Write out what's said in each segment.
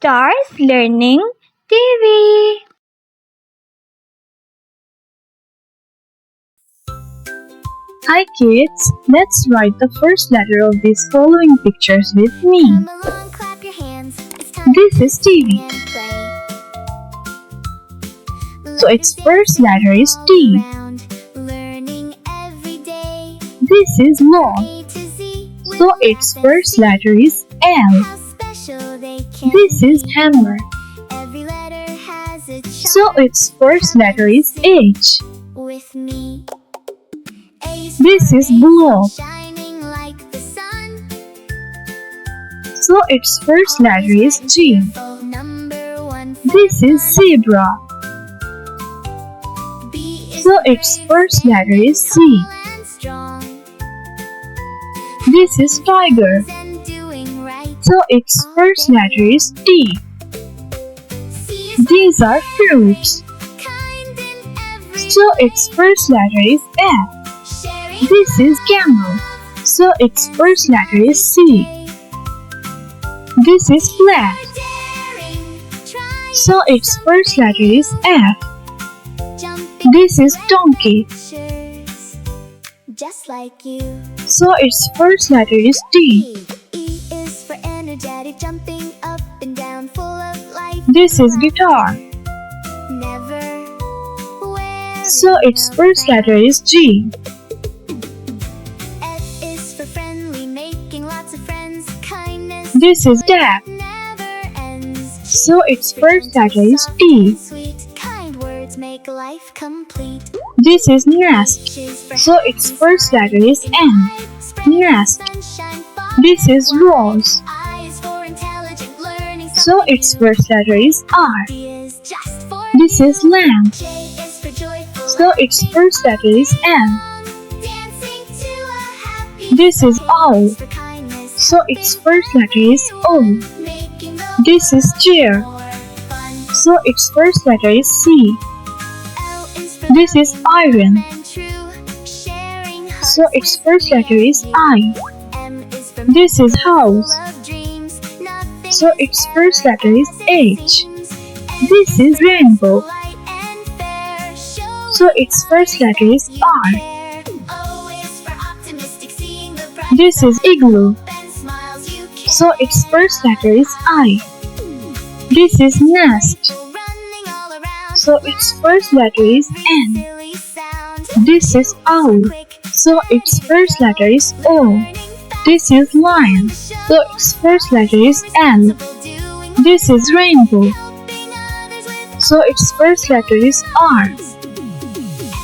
Stars Learning TV. Hi kids, let's write the first letter of these following pictures with me. Come along, clap your hands. It's time This is TV. and play. So its first letter is All T. around, learning every day. This is law. A to Z. So its first letter is L. How special they can This is hammer. Every letter has its So its first letter is H. with me. A's This for is apple, globe. shining like the sun. So its first letter is G. Wonderful, number one for This is zebra. B is So its first letter is C. tall and strong. This is tiger. And doing right. So its first letter is T. C is These are fruits. kind in every So its first letter is F. sharing This is camel. So its first letter is C. This is flag. daring, trying So its first letter is F. jumping This is donkey. pictures, just like you. So its first letter is D. E is for energetic, jumping up and down, full of life. This is guitar. Never weary. So its first letter is G. F is for friendly, making lots of friends. Kindness This is dab. never ends. So its first letter is T. Sweet, kind words make life complete. This is nest. H is for So its first letter is N. Nest. sunshine, This is rose. eyes for intelligent learning. So its first letter is R. Ideas just for This is lamp. J is for joyful. So its first letter is M. Dancing to a happy This is owl. for kindness. So its first letter is O. Making the This is chair. more fun. So its first letter is C. L is for This is iron. and true. Sharing So its first letter is I. M is for This is house. of dreams. Nothing So its first letter is H. seems This is rainbow. light and fair. Show So its first letter is R. care. O is for optimistic, seeing the bright This is igloo. and smiles you can. So its first letter is I. This is nest. Running all around. So its first letter is N. Silly sound. This is owl. Quick So its first letter is O. learning fast. This is lion. So its first letter is L. Doing This is rainbow. helping others with So its first letter is R.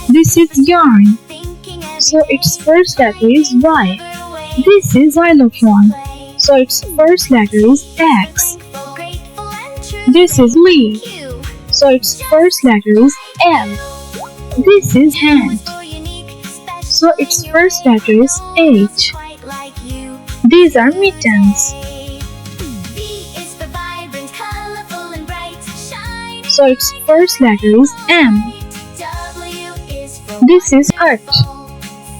This is yarn. thinking every So its first letter is Y. way. This is xylophone. Play. So its first letter is X. Thankful, grateful, and true. This is leaf. Q. So its first letter is L. This is hand. So unique, special, So its first letter is H. quite like you. These are mittens. V is for vibrant, colorful, and bright. Shine. So its first letter is M. W is for This is heart.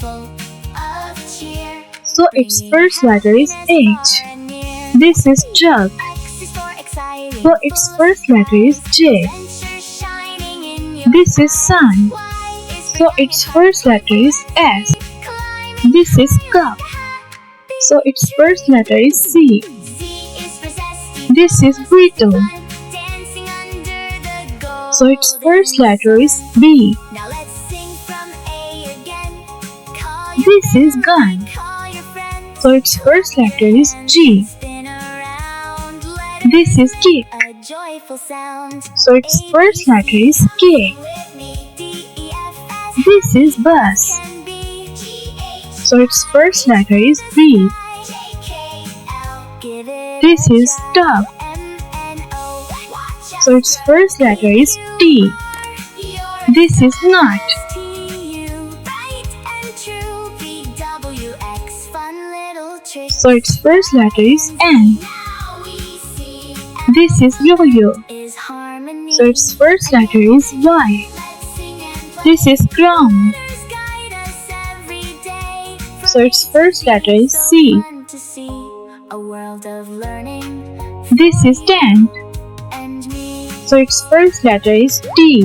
full of cheer. So its first letter is H. Far and near. This is jug. X is for exciting. So its first letter is J. Adventure shining in your This is sun. Y is for So its first letter is S. climbing. This is cup. So its first letter is C. Z is for zesty. This is brittle. Dancing under the gold. So its first letter is B. Now let's sing from A again. Call your This is gun. call your friends. So its first letter is G. Spin around. Let This is kick. a joyful sound. So its first letter is K. With me. D E F S This is bus. can be. G H So its first letter is B. I J K L. Give it This a is try. dove. M N O. Watch out. So its first letter is T. You're This is nut. T-U, bright and true. V-W-X, fun little trick. So its first letter is N. Now we see This is yo-yo. is harmony. So its first letter is Y. Let's sing and play. This is ground. Letters guide us every day. So its first letter is C. Fun to see a world of learning. This is tent. So its first letter is D.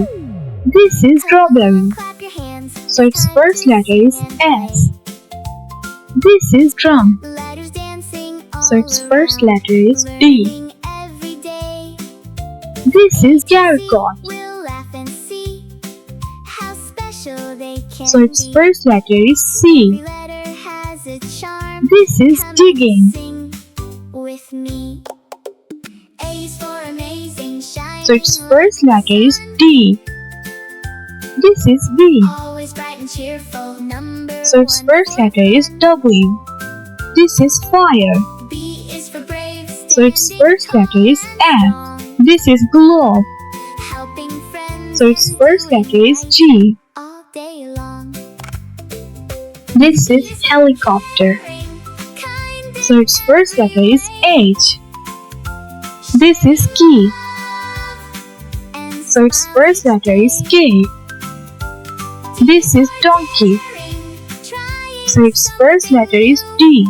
This is strawberry. Clap your hands. So its first letter is S. This is drum. Letters dancing So its all first around. letter is D. Learning every day. This is gargot. We'll laugh and see how special they can So its be. first letter is Every C. letter has a charm. This is Come digging. sing with me. A is for amazing, shining So its light. first letter is D. This is B. Always bright and cheerful. Number So its one. first letter is W. This is fire. B is for brave. So its standing first letter is tall and F. strong. This is globe. Helping friends. So its and first letter is doing G. all day long. This is helicopter. Kind So its first letter is H. This is key. and So its first letter is K. This is donkey. trying, So its first letter is D.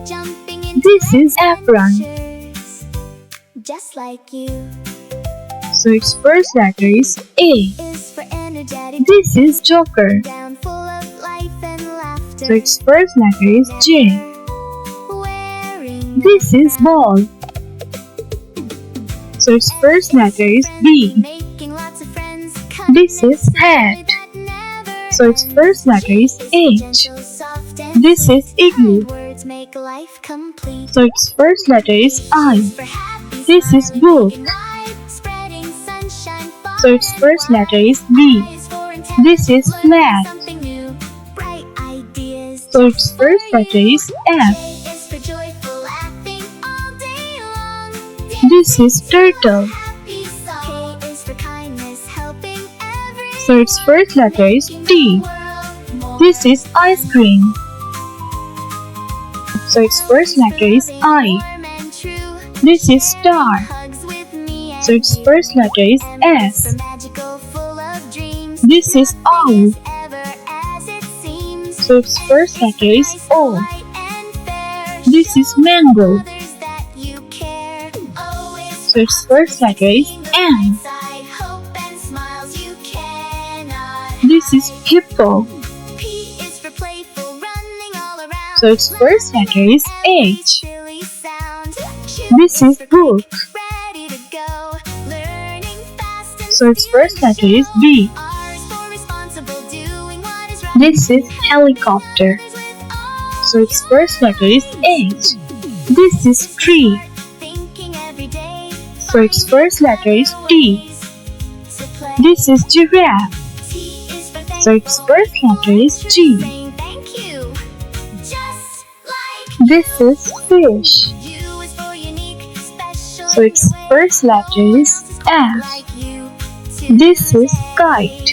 jumping into This is apron. adventures, just like you. So its first letter is A. Is for energetic, This is joker. down full of life and laughter. So its first letter is J. Wearing This is ball. So its first letter is B. making lots of friends. This is hat. So its first letter is H. This is igloo. Words make life complete. So its first letter is I. For happy, This is book. smiling life, spreading sunshine, So its first letter is B. eyes for intent, This is learning flat. something new, bright ideas. So its first letter is F. J is for joyful laughing all day long. This is turtle. Happy song. K is for kindness, helping every So its first letter is T. This is ice cream. So its first letter is I. This is star. So its first letter is S. This is owl. So its first letter is O. This is mango. So its first letter is M. This is hippo. So its first letter is H. This is book. So its first letter is B. This is helicopter. So its first letter is H. This is tree. So its first letter is T. This is giraffe. So its first letter is G. This is fish. So its first letter is F. This is kite.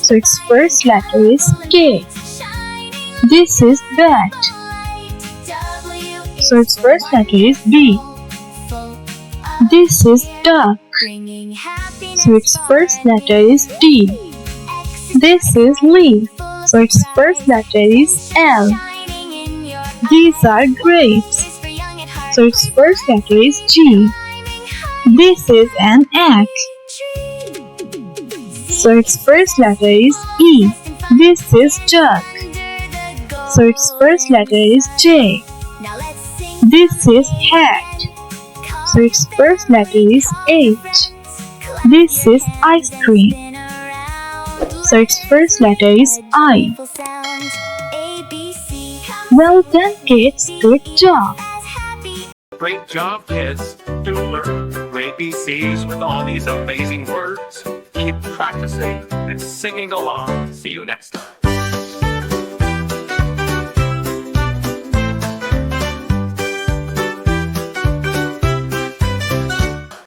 So its first letter is K. This is bat. So its first letter is B. This is duck. So its first letter is D. This is leaf. So its first letter is L. These are grapes. So its first letter is G. This is an egg. So its first letter is E. This is jug. So its first letter is J. This is hat. So its first letter is H. This is ice cream. So its first letter is I. Well done, kids. Good job. Great job, kids. To learn ABCs with all these amazing words. Keep practicing and singing along. See you next time.